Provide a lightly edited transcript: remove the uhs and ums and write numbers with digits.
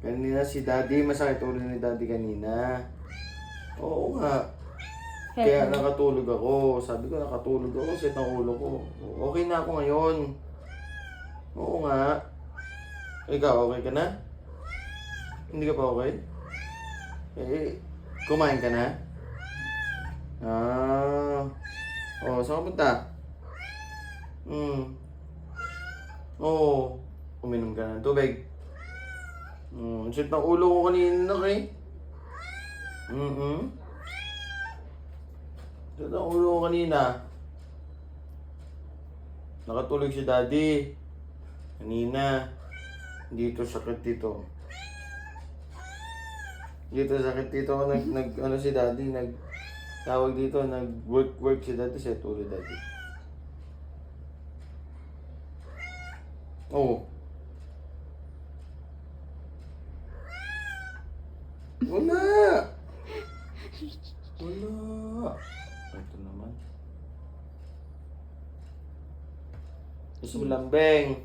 Kanina si Daddy, masakit ulo ni Daddy kanina. Oo nga. Kaya nakatulog ako. Sabi ko nakatulog ako, set ng ulo ko. Okay na ako ngayon. Oo nga. Ikaw, okay ka na? Hindi ka pa okay? Eh, kumain ka na? Ah. Oh, saan ka punta? Oo. Uminom ka ng tubig. Sit ng ulo ko kanina kay. Sit ng ulo ko kanina. Nakatulog si Daddy. Kanina. Dito sakit dito. Dito sakit dito ako ano si Daddy, tawag dito, work si Daddy sa ulo Daddy. Oo. Wala! Wala! Ito naman. Gusto mo lambing?